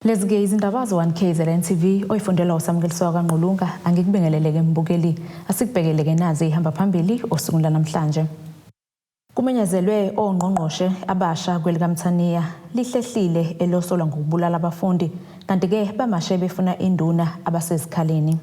Lezi-ke izindaba zo-1KZNTV oyifundela usamukeliso kaNgqulunga angikubingeleleke mbukeli asikubhekeleke nazi ihamba phambili osukwini lanamhlanje. Kumenyezelwe ongqongqoshe abasha kwelikaMthaniya lihlehlile elosolwa ngokubulala abafundi kanti-ke bamashe befuna induna abasezikhaleni.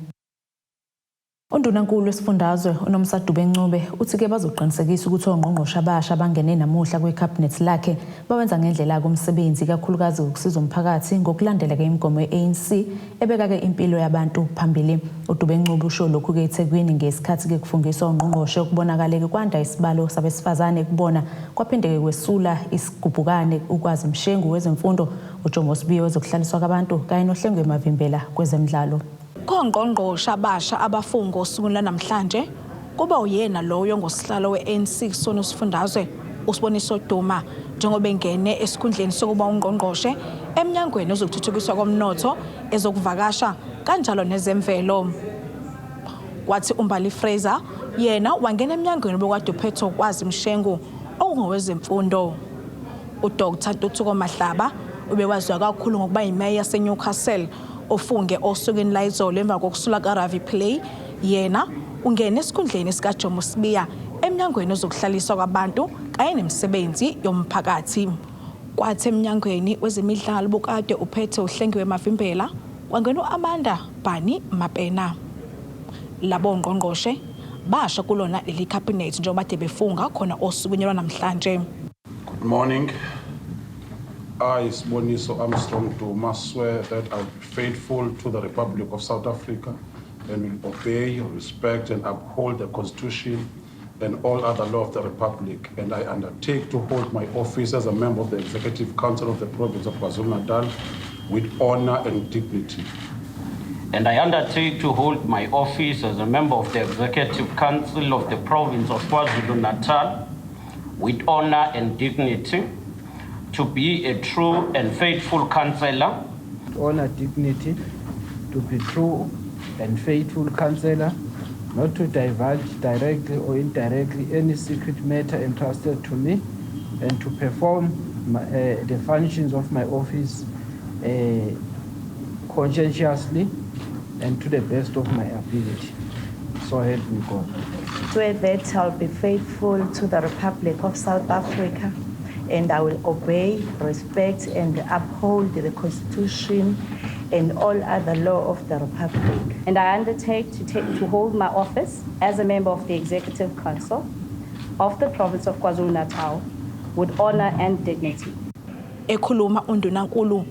Undunankulu wesifundazwe uNomsadube Ncube uthi-ke bazoqinisekisa ukuthi ongqongqoshe abasha bangene namuhla kwiCabinet lakhe bawenza ngendlela kumsebenzi kakhulukazi ukusiza umphakathi ngokulandeleka imigomo ye-ANC ebeka-ke impilo yabantu phambili. uDube Ncube usho lokhu-ke eThekwini ngesikhathi-ke kufungiswa ongqongqoshe ukubonakala kwanda isibalo sabesifazane kubona kwaphinde-ke kwesula isigubhukane ukwazi mshengu wezemfundo uJomosibiyo wezokuhlaliswa kwabantu kanye nohlengwe mavimbela kwezemidlalo. Ongqongqoshe abasha abafunga osukwini lanamhlanje kuba uyena loyo ngosihlalo we-ANC kusona usifundazwe usiboniso Duma njengoba engene esikhundleni sokuba ungqongqoshe eminyangweni ezokuthuthukiswa komnotho ezokuvakasha kanjalo nezemvelo. Wathi uMbali Fraser yena wangena eminyangweni bokade uphethe ukwazi mshengu okungowezemfundo. uDr Ntuthuko Mahlaba ubewaziwa kakhulu ngokuba imeya yaseNewcastle ofunge osukwini la izolo emva kokusula kaRavi Play yena ungena esikhundleni sikaJomosibiya eminyangweni ezokuhlaliswa kwabantu kanye nemisebenzi yomphakathi. Kwathi eminyangweni wezemidlalo bokade uphethe uhlengwe mavimbela wangena uAmanda Bani Mapena. Labo ngqongqoshe basha kulona leli cabinet njengoba befunga khona osukwini lwanamhlanje. Good morning. I, Siboniso Armstrong Duma, swear that I will be faithful to the Republic of South Africa and will obey, respect and uphold the Constitution and all other law of the Republic. And I undertake to hold my office as a member of the Executive Council of the Province of KwaZulu-Natal with honor and dignity. And I undertake to hold my office as a member of the Executive Council of the Province of KwaZulu-Natal with honor and dignity, to be a true and faithful councillor. Honor, dignity, to be true and faithful councillor, not to divulge directly or indirectly any secret matter entrusted to me, and to perform the functions of my office conscientiously and to the best of my ability. So help me God. Swear that I'll be faithful to the Republic of South Africa, and I will obey, respect and uphold the Constitution and all other law of the Republic. And I undertake to hold my office as a member of the Executive Council of the Province of KwaZulu-Natal with honor and dignity. Ekhuluma undunankulu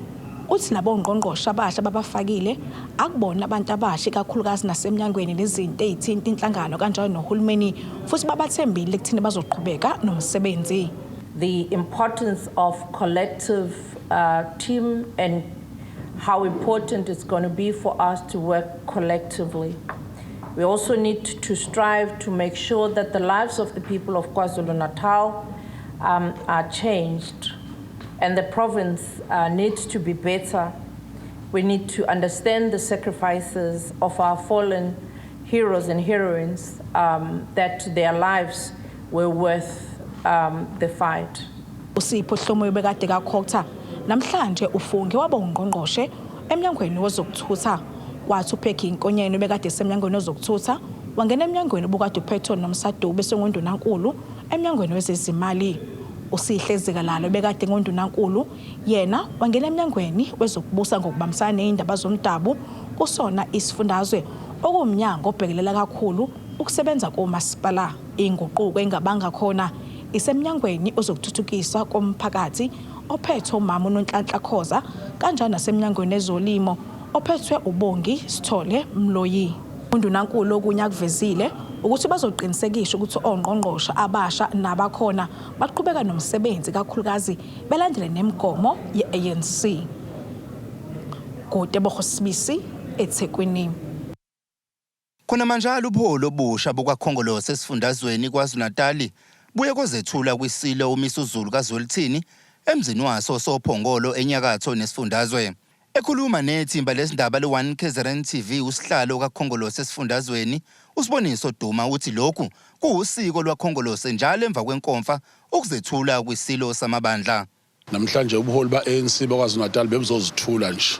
uthi labo ngqongqoshe abasha babafakile akubona abantu abasha kakhulukazi naseminyangweni nezinto ezithinta inhlangano kanjalo nohulumeni futhi babathembile ekuthini bazoqhubeka nomsebenzi. The importance of collective team and how important it's going to be for us to work collectively. We also need to strive to make sure that the lives of the people of KwaZulu-Natal are changed, and the province needs to be better. We need to understand the sacrifices of our fallen heroes and heroines, that their lives were worth the fight. Usipho Hlomoyo bekade kakhotha namhlanje ufunge waba ungqongqoshe eminyangweni wezokuthutha. Wathi uPheki Inkonyane bekade semnyangweni wezokuthutha wangena eminyangweni bokade uphethe noMsadube sengondunankulu eminyangweni wezezimali. Usihlezeka lalo bekade ngondunankulu yena wangena eminyangweni wezokubusa ngokubambisana nezindaba zomdabu kusona isifundazwe okumnyango obhekelela kakhulu ukusebenza komasipala. Inguquko engabanga khona isemnyangweni ozokuthuthukiswa komphakathi ophethe umama uNonhlanhla Khoza kanjalo nasemnyangweni ezolimo ophethwe uBongi Sithole Mloyi. Undunankulu okunya kuvezile ukuthi bazoqinisekisha ukuthi ongqongqoshe abasha nabakhona baqhubeka nomsebenzi kakhulukazi belandele nemigomo ye-ANC. Kodwa bokhosibisi eThekwini. Khona manje ubuholo obusha bokwakhongolose esifundazweni KwaZulu-Natal buye kozethula kwisilo Umisuzulu kaZwelithini emzini waso sophongolo enyakatho nesifundazwe. Ekhuluma nethimba lesindaba le-1KZNTV usihlalo kakhongolose esifundazweni usiboniso Duma uthi lokhu kuwusiko lwakhongolose njalo emva kwenkomfa ukuzethula kwisilo samabandla. Namhlanje ubuholi ba-ANC baKwaZulu-Natal bebuzozithula nje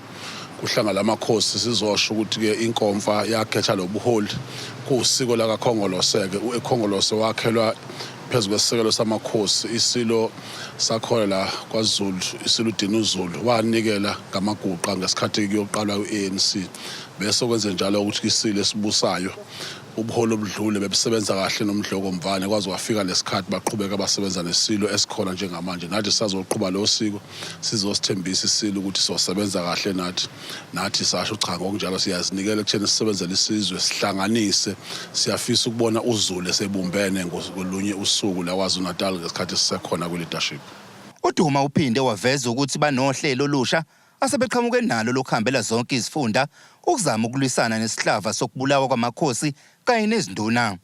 kuhlanga lamakhosi sizosho ukuthi ke inkomfa yakhetha lobuholi kusiko lakaKhongolose-ke uKhongolose wakhelwa phezu kwesisekelo samakhosi Isilo sakhona la kwaZulu Isilo Dinuzulu wanikela ngamaguqa ngesikhathi kuyoqalwa u-ANC bese kwenze njalo ukuthi Isilo esibusayo ubuholi obudlule bebesebenza kahle nomdloko mvane kwaze wafika lesikhathi baqhubeka basebenza nesilo esikhona njengamanje nathi sazoqhubha lo siko sizosithembisa isilo ukuthi sosebenza kahle nathi sasho cha ngokunjalo siyazinikela ekutheni sisebenzele isizwe sihlanganise siyafisa ukubona uZulu esebumbene ngolunye usuku la KwaZulu-Natal ngesikhathi sisekhona kwi-leadership. uDuma uphinde waveza ukuthi banohlelo olusha asebeqhamuke nalo lokuhambela zonke izifunda ukuzama ukulwisana nesihlava sokubulawa kwamakhosi kanye nezinduna.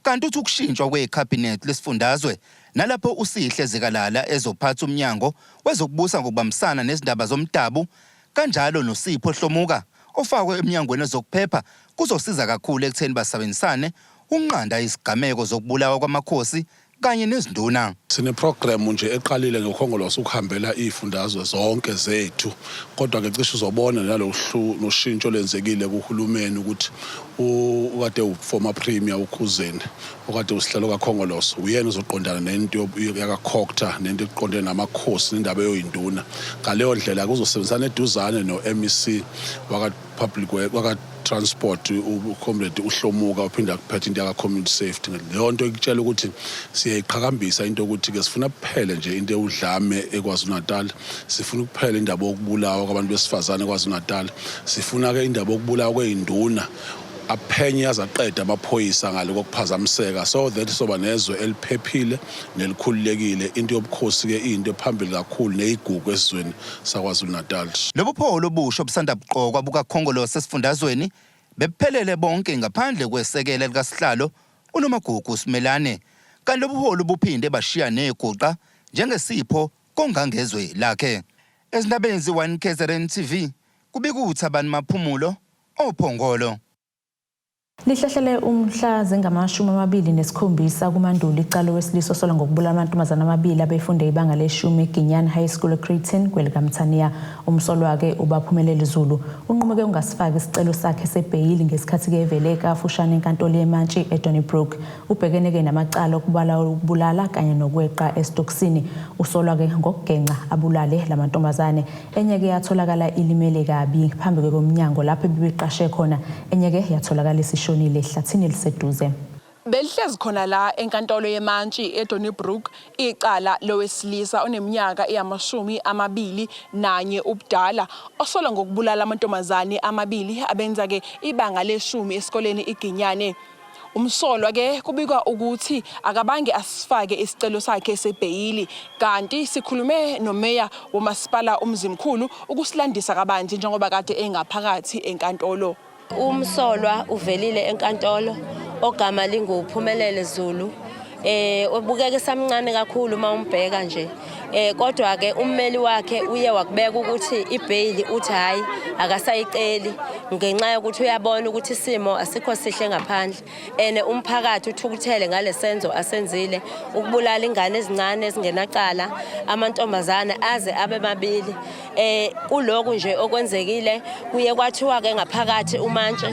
Kanti uthi ukushintshwa kweCabinet lesifundazwe nalapho uSihle Zikalala ezophatha umnyango wezokubusa ngokubambisana nezindaba zomdabu kanjalo noSipho Hlomuka ofakwe emnyangweni wezokuphepha kuzosiza kakhulu ekutheni basebenzisane ukunqanda izigameko zokubulawa kwamakhosi kanye nezinduna. Sine program nje eqalile ngoKhongolose ukuhambela izifundazwe zonke zethu kodwa ke cishe uzobona nalokuhlu noshintsho lenzekile kuhulumeni ukuthi ukade uformer premier uKZN okade usihlalo kaKhongolose uyena uzoqondana nento yakaKhokta nento eqondene namakhosi nendaba yoyinduna ngaleyo ndlela kuzosebenzisana eduzane noMEC waka-public waka-transport ucomrade uHlomuka uphinda kuphethe into yaka-community safety. Leyo nto ikutshela ukuthi siyayiqhakambisa into ukuthi ke sifuna kuphele nje into eudlame eKwaZulu-Natal sifuna kuphele indaba yokubulawa kwabantu besifazane eKwaZulu-Natal sifuna ke indaba yokubulawa kwezinduna aphenye azaqeda amaphoyisa ngaloko kuphazamiseka so that soba nezwe eliphephile nelikhululekile into yobukhosi ke into ephambili kakhulu neyigugu esizweni saKwaZulu-Natal. Lobupholo obusha obusanda buqokwa bukaKhongolose esifundazweni bephelele bonke ngaphandle kwesekela likaSihlalo uNomagugu uSimelane kanti lobuholi buphinde bashiya neguqa njengesipho kongangezwe lakhe. Ezindabeni ze-1KZN TV kubikuthi abani maphumulo ophongolo. Lihlahlele umhla zingama-27 kuMandulo icala wesiliso sola ngokubulala amantombazana amabili abefunde ibanga le-10 eGinyani High School eCreighton kwelikaMthaniya. Umsolo wakhe ubaphumelele Zulu unqumuke ungasifaki isicelo sakhe sebheyili ngesikhathi kevele ekafushane enkantolo yeMantshi eDonnybrook. Ubhekeneke namacala okubulala kanye nokweqa esitokisini. Usolo wakhe ngokugenqa abulale lamantombazane. Enyeke yatholakala ilimele kabi phambi komnyango lapho bebeqashe khona. Enyeke yatholakala shonile ehlathini eliseduze. Belihlezi khona la enkantolo yeMantshi eDonnybrook icala lowesilisa oneminyaka eyi-21 ubudala osola ngokubulala amantombazane amabili abenza ke ibanga le-10 esikoleni iGinyane. Umsolwa ke kubikwa ukuthi akabange asifake isicelo sakhe sebheyili kanti sikhulume nomeya womasipala uMzimkhulu ukusilandisa kabanzi njengoba kade engaphakathi enkantolo. Umsolwa uvelile enkantolo ogama linguphumelele Zulu obukeke samncane kakhulu uma umbheka nje kodwa ke ummeli wakhe uye wakubeka ukuthi ibhayili uthi hayi akasayiceli ngenxa yokuthi uyabona ukuthi isimo asikho sihle ngaphandle umphakathi uthukuthele ngalesenzo asenzile ukubulala ingane ezincane ezingenaqala amantombazana aze abe mabili kuloko nje okwenzekile kuye kwathiwa ke ngaphakathi uMantshi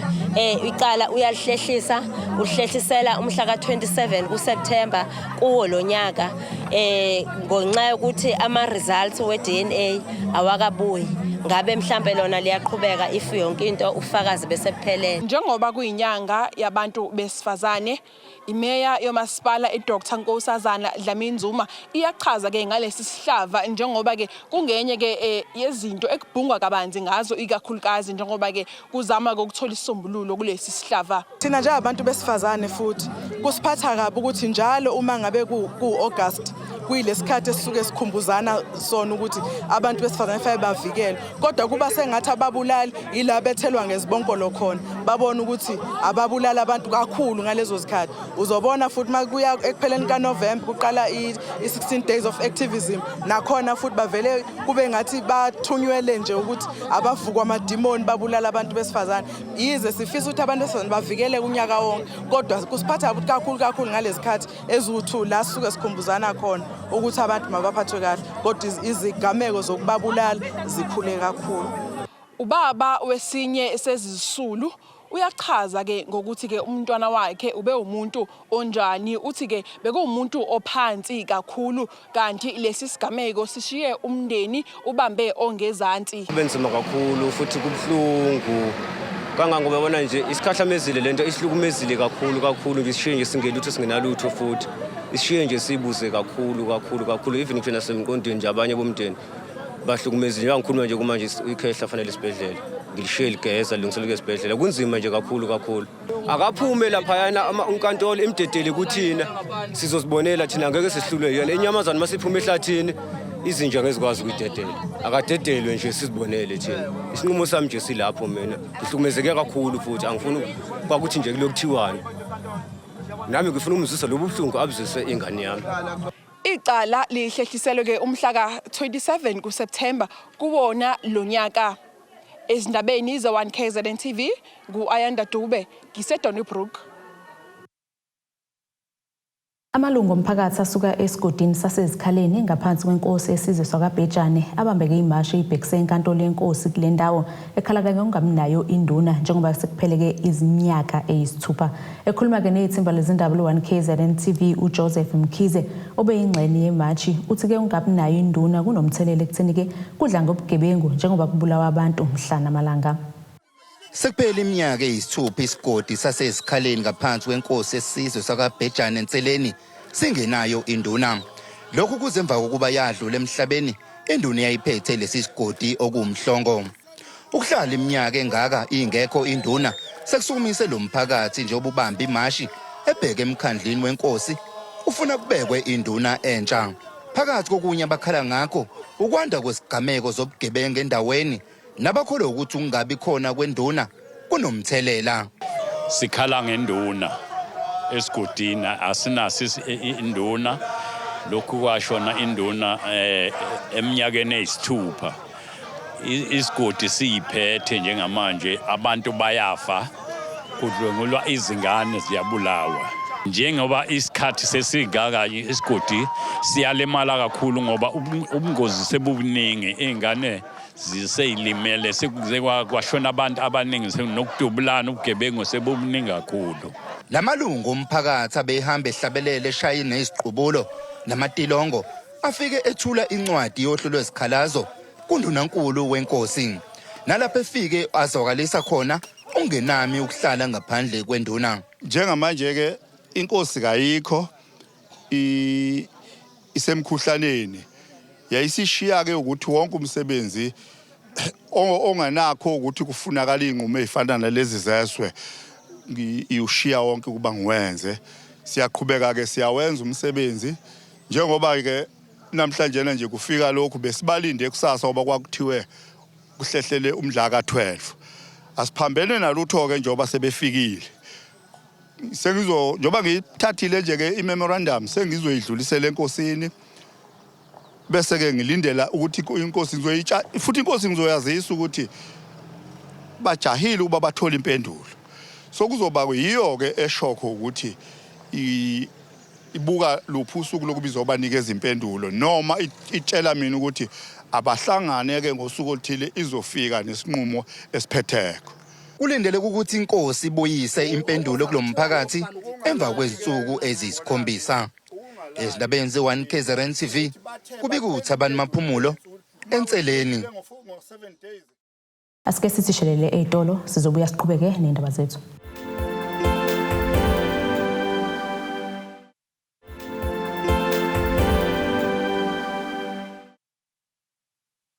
icala uyalihlehlisa uhlehlisela umhla ka-27 kuSeptember kuwo lonyaka ngonxa yokuthi ama-results we-DNA awakabuyi ngabe mhlambe lona liyaqhubeka if yonke into ufakazi bese kuphelele. Njengoba kuyinyanga yabantu besifazane imeya yomasipala iDr Nkosazana Dlamini-Zuma iyachaza ke ngalesi sihlava njengoba ke kungenye ke yezinto ekubhungwa kabanzi ngazo ikakhulukazi njengoba ke kuzama ukuthola isombululo kulesi sihlava. Thina nje abantu besifazane futhi kusiphatha kabi ukuthi njalo uma ngabe ku-August kuyilesikhathi esisuke sikhumbuzana sona ukuthi abantu besifazane fanele bavikelwe kodwa kuba sengathi ababulali ila bethelwa ngezibonkolo khona babone ukuthi ababulala abantu kakhulu ngalezo zikhathi. Uzobona futhi makuya ekupheleni kaNovember kuqala i-16 days of activism nakhona futhi bavele kube ngathi bathunyelwe nje ukuthi abavukwa amadimoni babulala abantu besifazane. Yize sifisa ukuthi abantu besifazane bavikele unyaka wonke kodwa kusiphatha kakhulu ngalezikhathi eziwu2 la sisuke sikhumbuzana khona ukuthi abantu mabaphathwe kahle kodwa izigameko zokubabulala zikhule kakhulu. Ubaba wesinye sezisulu uyachaza ke ngokuthi ke umntwana wakhe ube umuntu onjani, uthi ke bekuwumuntu ophansi kakhulu kanti lesi sigameko sishiye umndeni ubambe ongezansi. Benzima kakhulu futhi kubhlungu kangangoba bona nje isikhahlamezile lento isihlukumezile kakhulu nje sishiye nje singelutho singenalutho futhi ishiye nje sibuze kakhulu even if nasemqondweni nje abanye bomndeni bahlukumezile. Ngikhuluma nje kumanje ikhehla fanele isibedlela ngilishiye ligeza lungiseleke esibedlela kunzima nje kakhulu akaphume lapha yana unkantolo imdedele kuthina sizosibonela thina ngeke sihlulwe yena inyamazana masiphume ehlathini izinja ngezikwazi ukudedela akadedelwe nje sizibonele thina isinqumo sami nje silapho mina ngihlukumezeke kakhulu futhi angifuni kwakuthi nje kulokuthiwani nami ngifuna umzisa lobuhlungu abuzise ingane yami. Icala lihlehliselwe ke umhla ka-27 kuSeptember kuwona lo nyaka. Ezindabeni ze-1KZN TV ngu-Anc.Kwethulwe ngiseDonnybrook. Amalungu omphakathi asuka esigodini sasezikhaleni ngaphansi kwenkosi yesizwe sakwaBhejane abambeke imashi ibhekise enkantolo yenkosi kule ndawo ekhalakanye ongaminayo induna njengoba sekupheleke izinyaka eyisithupha. Ekhuluma ke nezithimba lezindaba lo-1KZN TV uJoseph Mkhize obeyingxenye yemashi uthi ke ungabinayo induna kunomthelelo ekutheni ke kudla ngobugebengu njengoba kubulawa abantu mhla namalanga. Sekuphela iminyaka eyisithupha isigodi sasezikhaleni ngaphansi kwenkosi yesizwe sakwaBhejane enseleni singenayo induna. Lokhu kuzemva kokuba yadlula emhlabeni induna yayiphethe lesi sigodi okumhlongo. Ukuhlala iminyaka engaka ingekho induna sekusukumise lo mphakathi nje obubamba imashi ebheke emkhandlini wenkosi ufuna kubekwe induna entsha. Phakathi kokunye abakhala ngakho ukwanda kwesigameko zobugebengu endaweni nabakholwa ukuthi ungabi khona kwenduna kunomthelela. Sikhala ngenduna esigodini asinasi induna lokhu kwashona induna eminyakeni eyisithupha isigodi siyiphethe njengamanje abantu bayafa kudlwengulwa izingane ziyabulawa. Njengoba isikhathi sesingaka isigodi siyalemala kakhulu ngoba ubungozi sebubuningi ingane ziseyilimele sekuze kwashona abantu abaningi nokudubulana ubugebengu sebubuningi kakhulu. Lamalungu omphakathi abehamba ehlabelele eshayini neziqubulo namatilongo afike ethula incwadi yohlu lwezikhalazo kundunankulu wenkosi. Nalapho efike azokalisa khona ungenami ukuhlala ngaphandle kwenduna. Njengamanje ke inkosi kayikho isemkhuhlaneni yayisishiya ke ukuthi wonke umsebenzi onganakho ukuthi kufunakala inqumo ezifana nalezi zeswe iyushiya wonke kuba ngiwenze. Siyaqhubeka ke siyawenza umsebenzi njengoba ke namhlanje nje kufika lokhu besibalinde kusasa oba kwakuthiwe kuhlehlele umdla ka12. Asiphambene nalutho ke njengoba sebefikile. Njoba ngithathile nje ke imemorandum sengizoyidlulisela enkosini bese ke ngilindela ukuthi inkosi ngizoyitsha futhi inkosi ngizoyazisa ukuthi bajahile ukuba bathola impendulo. So kuzoba yiyo ke eshokho ukuthi ibuka luphi usuku lokubiza obanikeza impendulo noma itshela mina ukuthi abahlangane ke ngosuku oluthile izofika nesinqumo esiphetheko. Kulindele ukuthi inkosi ibuyise impendulo kulomphakathi emva kwezinsuku eziyisikhombisa. Ezindabeni ze-1KZN TV kubika uThabani Maphumulo enseleni. Asike sisishelele ey'tolo sizobuya siqhubeke nendaba zethu.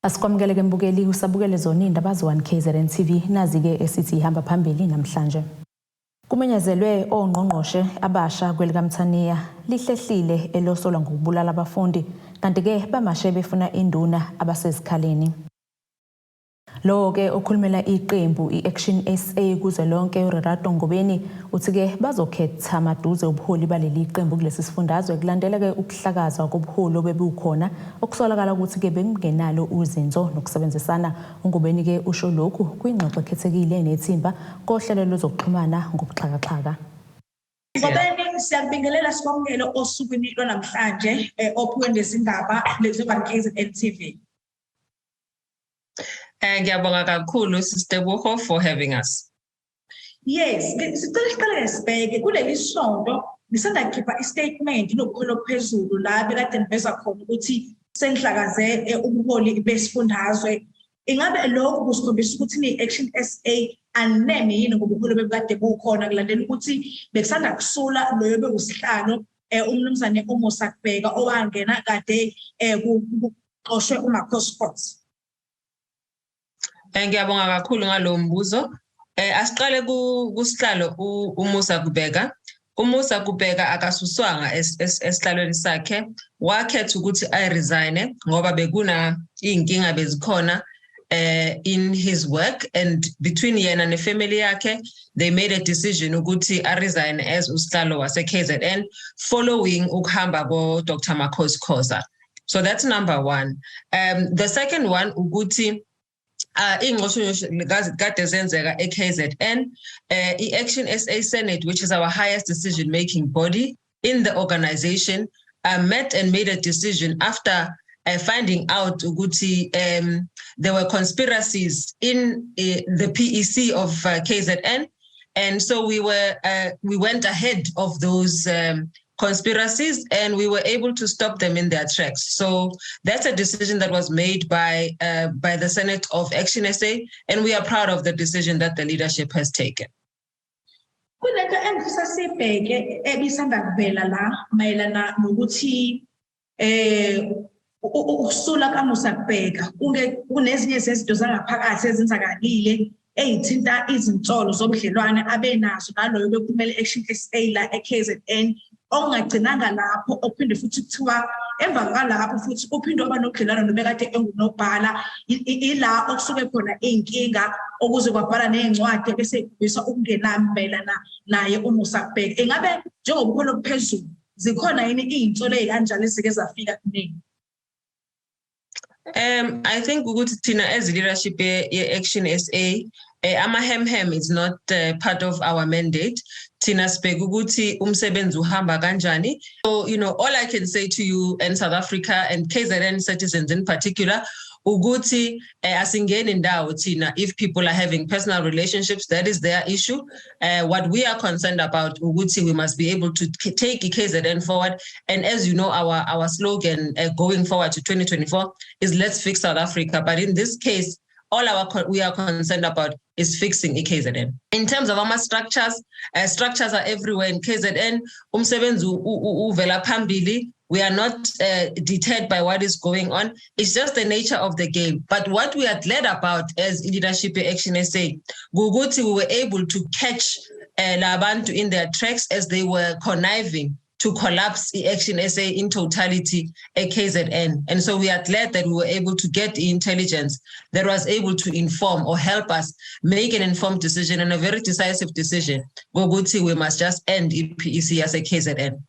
Asikwamukele ke mbukeli usabukele zona indaba ze-1KZN TV nazi ke esithi ihamba phambili namhlanje. Kumenyezelwe Ongqongqoshe Abasha kwelikaMthaniya lihlehlile elosolwa ngokubulala abafundi kanti ke bamashe befuna induna abasezikhaleni. Lo ke okhulumela iqembu iAction SA kuze lonke uRerato Ngobeni uthi ke bazokhetha maduze ubuholi baleli qembu kulesi sifundazwe kulandela ke ukuhlakazwa kobuholi obebukhona okusolakala ukuthi ke bengenalo uzinzo nokusebenzisana. uNgobeni ke usho lokhu kwingxoxo ekhethekile nethimba kohlelo lozokuxhumana ngokuxhakaxhaka. Ngobeni siyabingelela sikwamukele osukwini lwanamhlanje ophiwe nezindaba lezi-1KZNTV. Ngiyabonga kakhulu Sister Buho for having us. Yes, sicela siqale sibheke kuleli sonto nisanda kukhipha istatement nobuholi phezulu la bekade niveza khona ukuthi senhlakaze ubuholi besifundazwe. Ingabe lokho kusikhombisa ukuthi ni-Action SA aneme yini ngobuholi bebekade bukhona kulandela ukuthi bekusanda kusula loyo bekusihlalo umnumzane uMusakubheka owangena kade kuqoshwe uMakhosi. Ngiyabonga kakhulu ngalo mbuzo. Asiqale kusihlalo uMusakubheka. uMusakubheka akasuswanga esihlalweni sakhe, wakhetha ukuthi resign ngoba bekuna inkinga bezikhona in his work, and between yena nefamily yakhe they made a decision ukuthi resign as usihlalo wase-KZN following ukuhamba ko Dr. Makhosi Khoza. So that's number one. The second one ukuthi ingqoqoshe kade zenzeka e-KZN, i-Action SA Senate, which is our highest decision-making body in the organization, met and made a decision after finding out ukuthi there were conspiracies in the PEC of KZN, and so we went ahead of those conspiracies, and we were able to stop them in their tracks. So that's a decision that was made by the Senate of Action SA, and we are proud of the decision that the leadership has taken. Kulento engifisa sibheke ebisanda kuvela la mayelana nokuthi ukusula kaMusakubheka kunezinye zezinto zangaphakathi ezenzakalile ezithinta izinsolo zobudlelwane abenazo naloyo bekumele Action SA la e-KZN. Ongagcinanga lapho ophinde futhi kuthiwa emva kwalapho futhi uphinde oba nokudlelana nobekade engunobhala ila okusuke khona inkinga okuze kwabhala nezincwadi bese kubisa ukungenambelana naye uMusakubheka. Ingabe njengobuholi obuphezulu zikhona yini izinsolo ezikanjalo ezike zafika kuningi? I think ukuthi thina as leadership ye-Action SA, ama-hem is not part of our mandate. Tina sibheka ukuthi umsebenzi uhamba kanjani. So, all I can say to you and South Africa and KZN citizens in particular, ukuthi asingeni indawo thina if people are having personal relationships, that is their issue. What we are concerned about, ukuthi we must be able to take KZN forward. And as you know, our slogan going forward to 2024 is let's fix South Africa. But in this case, all we are concerned about is fixing KZN. In terms of our structures are everywhere in KZN. Umsebenzi uvela phambili. We are not deterred by what is going on. It's just the nature of the game. But what we are glad about as leadership Action SA, we were able to catch Labantu in their tracks as they were conniving to collapse Action SA in totality at KZN. And so we are glad that we were able to get the intelligence that was able to inform or help us make an informed decision and a very decisive decision. We must just end PEC as a KZN.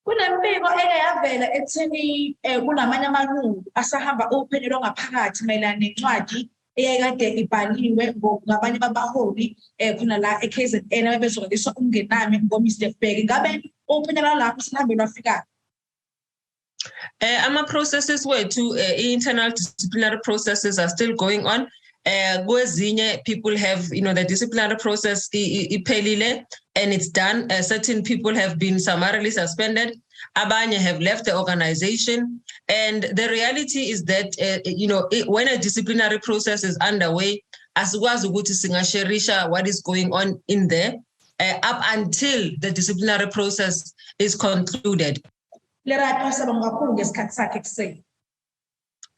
Kunembiko eyavela ekutheni kunamanye amalungu asahamba ophenelwa ngaphakathi mayelana nencwadi eyayikade ibhaliwe ngabanye babaholi khona la e-KZN abebezokaliswa ukungenami ngoMr Bheki. Ngabe ophenelwa lapho sihambe lwafika? Ama-processes wethu, internal disciplinary processes are still going on. Kwezinye people have, the disciplinary process iphelile and it's done. Certain people have been summarily suspended. Abanye have left the organization. And the reality is that, when a disciplinary process is underway, asikwazi ukuthi singasherisha what is going on in there up until the disciplinary process is concluded. Lerato sabonga kakhulu ngesikhathi sakhe kuseni.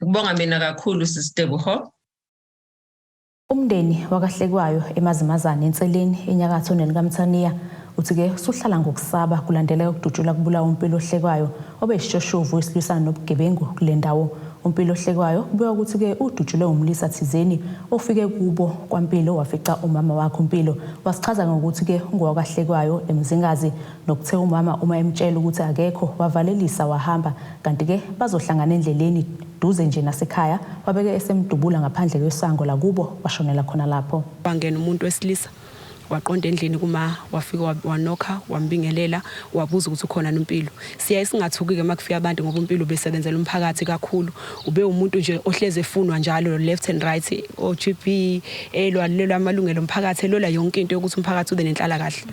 Ngibonga mina kakhulu Sister Buho. Umndeni wakaHlekwayo emazimazane enseleni enyakatho nelikaMthaniya uthi ke usuhlala ngokusaba kulandela ukudutshula kubulawa umpilo oHlekwayo obeyisishoshovu esilwisana nobugebengu kule ndawo. uMpilo Hlekwayo kubika ukuthi ke udutshulwe umlisa thizeni ofike kubo kwaMpilo wafica umama wakhe uMpilo wasichaza ngokuthi ke ungowakaHlekwayo eMzingazi nokuthe umama uma emtshela ukuthi akekho wavalelisa wahamba kanti ke bazohlangana endleleni duze nje nasekhaya wabeke esemdubula ngaphandle kwesango la kubo washonela khona lapho. Bangena umuntu wesilisa waqonda endlini kuma wafika wanokha wambingelela wabuza ukuthi ukhona noMpilo. Siya isingathuki-ke makufika abantu ngoba uMpilo besebenzela umphakathi kakhulu. Ube umuntu nje ohleze efunwa njalo left and right OGP elwa amalungelo omphakathi elola yonke into yokuthi umphakathi ube nenhlala kahle.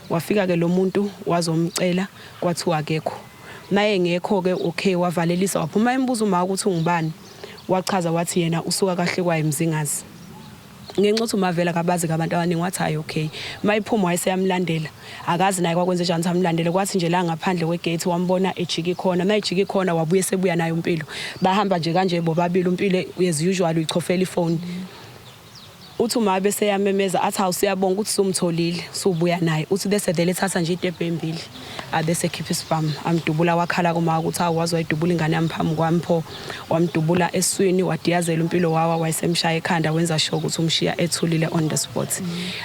Wafika ke lo muntu wazomcela kwathiwa akekho. Naye ngekho ke okay wavalelisa waphuma embuza uma ukuthi ungubani. Wachaza wathi yena usuka kahle kwa eMzingazi. Ngenxa umavela kabazi kabantu abaningi wathi hayi okay mayiphuma wayeseyamlandela akazi naye kwakwenze njani samlandele kwathi nje la ngaphandle kwegate wambona ejiki khona mayijiki khona wabuye sebuya nayo uMpilo bahamba nje kanje bobabili uMpilo as usual uyichofela ifone uthi uma bese yamemeza athi awusiyabonga ukuthi sumtholile subuya naye uthi bese vele ethatha nje idebe embili abese khipha isibhamu amdubula wakhala kuma ukuthi awazi wayidubula ingane yamphambi kwampho wamdubula eswini wadiyazela uMpilo wawa wayesemshaya ekhanda wenza sure ukuthi umshiya ethulile on the spot.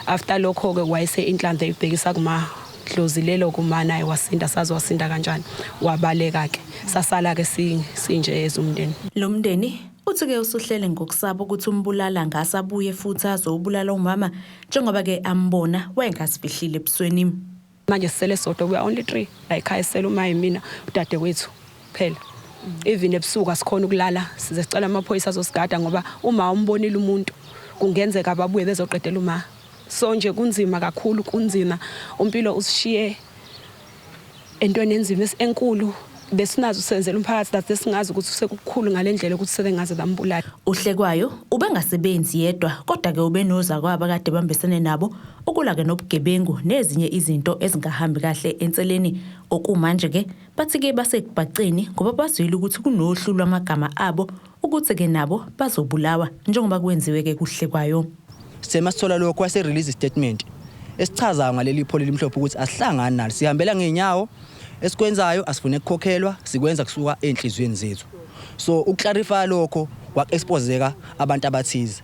After lokho ke wayese inhlanze ibhekisa kuma dlozilelo kuma naye wasinda sazi wasinda kanjani wabaleka ke sasala ke sinje ezumndeni lo mndeni uthi ke usuhlele ngokusaba ukuthi umbulala ngasabuye futhi azobulala umama njengoba ke ambona wayengasifihlile ebusweni. Manje sisele sodwa we only 3 la ekhaya sele uma yimina udade wethu phela. Even ebusuku asikhona ukulala size sicela amaphoyisa azosigada ngoba uma umbonile umuntu kungenzeka ababuye bezoqedela uma. So nje kunzima kakhulu kunzima uMpilo usishiye entweni enzima enkulu besinazo senzela umphakathi that singazi ukuthi sekukhulu ngalendlela ukuthi sebengaze bambulala. Uhlekwayo ubengasebenzi yedwa kodwa ke ubenoza kwaba kade bambesene nabo ukula ke nobugebengu nezinye izinto ezingahambi kahle enseleni okumanje ke bathi ke basekubhaceni ngoba bazwile ukuthi kunohlu lwamagama abo ukuthi ke nabo bazobulawa njengoba kwenziwe ke kuHlekwayo. Semasithola lokho wase release statement esichaza ngaleli pholi limhlophe ukuthi asihlangani nalo sihambela ngenyawo esikwenzayo asifune ukukhokhelwa sikwenza kusuka enhlizweni zethu. So uklarify lokho waexposeka abantu abathize.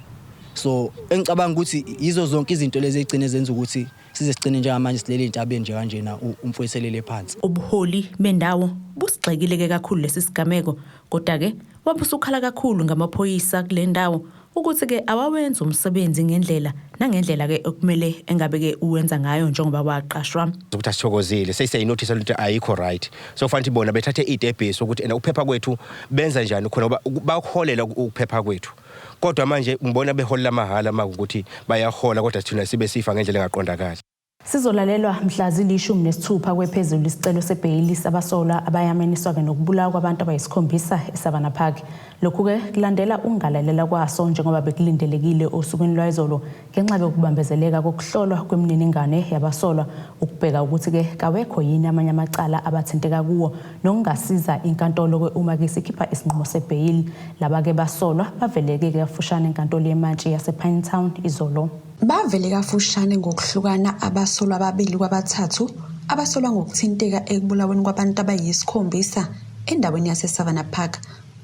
So engicabanga ukuthi yizo zonke izinto lezi egcine zenza ukuthi size sigcine njengamanje silele intabeni nje kanjena umfweselele phansi. Ubuholi bendawo busigxekile ke kakhulu lesi sigameko kodwa ke wabusukhala kakhulu ngamaphoyisa kule ndawo ukuthi ke awawenza umsebenzi ngendlela nangendlela ke okumele engabe ke uwenza ngayo njengoba waqashwa ukuthi asithokozile sesiyinotice ukuthi ayikho right so fanele bona bethathe idebhesi ukuthi ena uphepha kwethu benza njani khona baholela ukuphepha kwethu kodwa manje ngibona beholela mahala makuthi bayahola kodwa thina sibe sifa ngendlela engaqondakala. Sizolalelwa mhla zili-16 kwephezulu isicelo sebhayili sabasolwa abayameniswa ke nokubulawa kwabantu abayisikhombisa eSavannah Park. Lokhu ke kulandela ungalalela kwaso njengoba bekulindelekile osukwini lwayizolo ngenxa yokubambezeleka kokuhlolwa kwemininingane yabasolwa ukubheka ukuthi ke kawekho yini amanye amacala abathinteka kuwo nokungasiza inkantolo ke uma ke sikhipha isinqumo sebhayili laba ke basolwa baveleke kafushane enkantolo yemantshi yasePinetown izolo. Bavele kafushane ngokuhlukana abasolwa ababili kwabathathu abasolwa ngokuthinteka ekubulaweni kwabantu abayisikhombisa endaweni yaseSavannah Park.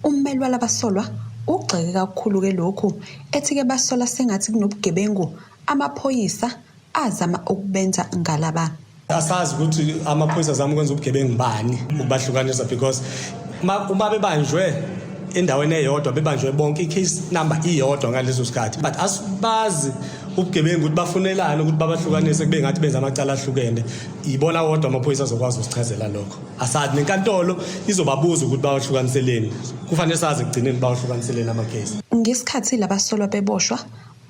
Ummeli walabasolwa ugxeke kakhulu ke lokhu ethi ke basola sengathi kunobugebengu amaphoyisa azama ukubenza ngalaba. Asazi ukuthi amaphoyisa azama ukwenza ubugebengu bani ukubahlukanisa because uma bebanjwe endaweni eyodwa bebanjwe bonke icase number iyodwa ngalezo sikhathi but asibazi ubugebengu ukuthi bafunelana ukuthi babahlukanise kube ngathi benza amacala ahlukene ibona wodwa amaphoyisa azokwazi ukusichazela lokho. Asazi nenkantolo izobabuza ukuthi bawahlukaniseleni kufanele sazi ekugcineni bawahlukaniseleni amacase. Ngesikhathi labasolwa beboshwa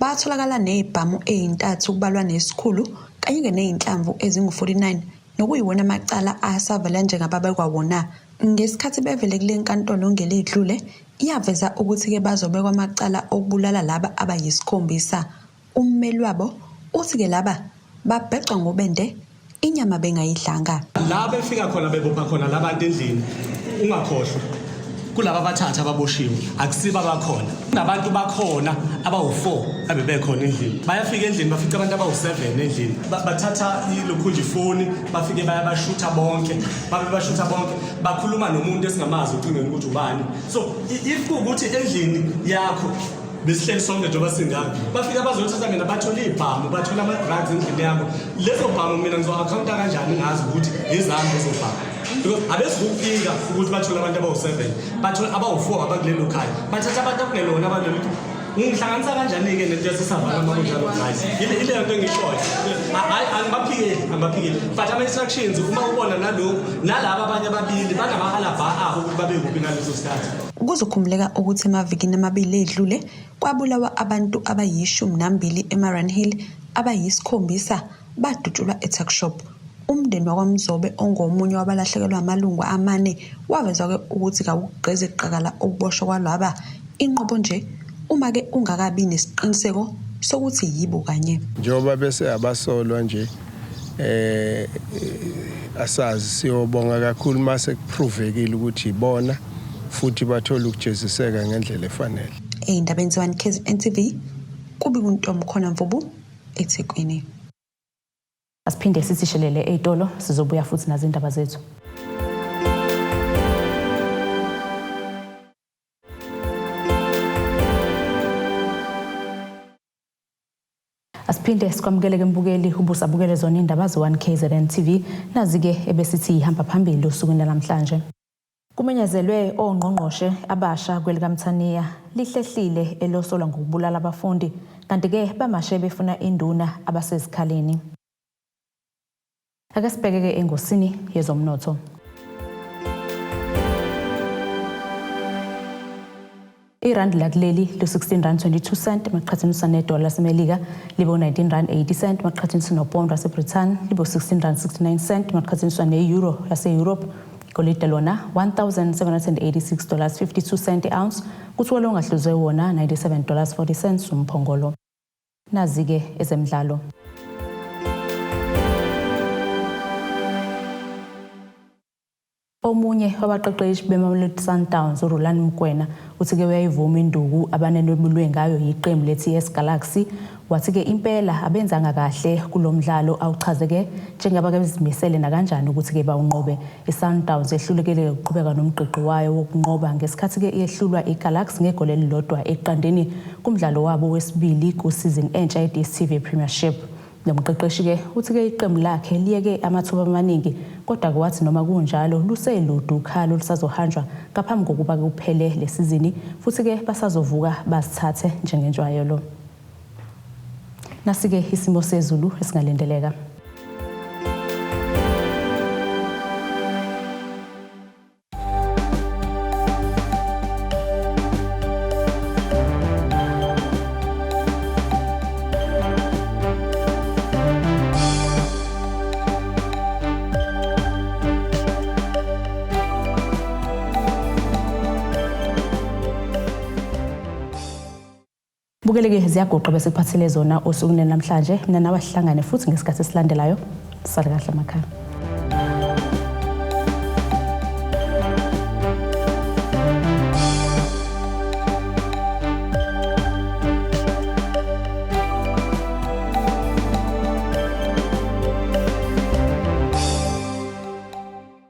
batholakala nezibhamu ezintathu kubalwa nesikhulu kanye ke nezinhlamvu ezingu49 nokuyiwona amacala asavala njengababekwa wona. Ngesikhathi bevele kule nkantolo ngelidlule iyaveza ukuthi ke bazobekwa amacala okubulala laba abayisikhombisa. Ummeli wabo uthi ke laba babhecwa ngobende inyama bengayidlanga. La befika khona bebopha khona labantu endlini ungakhohlwa kulaba abathathu ababoshiwe akusiba bakhona nabantu bakhona abawu4 abebekhona endlini bayafika endlini bafica abantu abawu7 endlini bathatha ilokhunje ifoni bafike bayabashutha bonke babashutha bonke bakhuluma nomuntu esingamazi ucingeni ukuthi ubani so if ukuthi endlini yakho besihleli sonke njengoba singaphi bafika bazothatha mina bathola ibhamu bathola ama-drugs endlini yabo lezo bhamu mina ngizo-akhawunta kanjani ngazi ukuthi izami lezo bhamu because abezikufika ukuthi bathola abantu abawu7 bathola abawu4 abakulelo khaya bathatha abantu akunelona abalelo ngihlanganisa kanjani-ke nento yasesavana makunjalo guys ile nto engishoyo angibaphikeli but ama-instructions uma ubona nalokhu nalaba abanye ababili banama-alabha abo ukuthi babe kuphi ngaleso sikhathi. Kuzokhumbuleka ukuthi emavikini amabili edlule kwabulawa abantu abayi12 eMaranhill abayi7 badutshulwa eTuckshop. Umndeni wakwaMzobe ongomunye wabalahlekelwa amalungu amane wavezwa ukuthi kawugqeze iqakala okuboshwa kwalaba inqobo nje uma-ke ungakabi nesiqiniseko sokuthi yibo kanye. Njengoba bese abasolwa nje asazi siyobonga kakhulu mase kuprovekile ukuthi ibona futhi bathola ukujeziseka ngendlela efanele. Ey'ndabeni ze-1KZNTV kubi kuntombi khona Mvubu eThekwini. Asiphinde sisishelele ey'tolo sizobuya futhi nazo indaba zethu. Asiphinde sikwamukele mbukeli ubusabukele zona indaba ze-1KZN TV nazi-ke ebesithi ihamba phambili usukwini namhlanje. Kumenyezelwe ongqongqoshe abasha kwelikaMthaniya lihlehlile elosolwa ngokubulala abafundi kanti-ke bamashe befuna induna abasezikhaleni. Ake sibheke-ke engosini yezomnotho. Irandi lakuleli lo-16.22 maqhathaniswa nedola laseMelika libo 19.80 maqhathaniswa nopound waseBritain libo 16.69 maqhathaniswa ne-euro yase-Europe. Igolide lona $1,786.52 ounce kuthiwa ongahluzwe wona $97.40 umphongolo. Nazi-ke ezemidlalo. Omunye wabaqeqeshi beMamelodi Sundowns uRolani Mokoena uthi-ke uyayivuma induku abanenwebulwe ngayo yiqembu le-TS Galaxy wathi-ke impela abenzanga kahle kulomdlalo awuchazeke njengaba bezimisele nakanjani ukuthi-ke bawunqobe. iSundowns ehlulekile ukuqhubeka nomqiqo wayo wokunqoba ngesikhathi-ke yehlulwa iGalaxy ngegoli elilodwa eqandeni kumdlalo wabo wesibili kusizini entsha ye-DStv Premiership. Nomqeqeshi-ke uthi-ke iqembu lakhe liyeke amathuba amaningi kodwa kwathi noma kunjalo luseludu ukhalo lusazohanjwa ngaphambi kokuba kuphele lesizini futhi-ke basazovuka bazithathe njengenjwayelo. Nasi-ke isimo sezulu esingalindeleka. Bukeleke ziyagoqa bese kuphathele zona osukwini namhlanje mina nawe Sihlangane futhi ngesikhathi esilandelayo sale kahle emakhaya.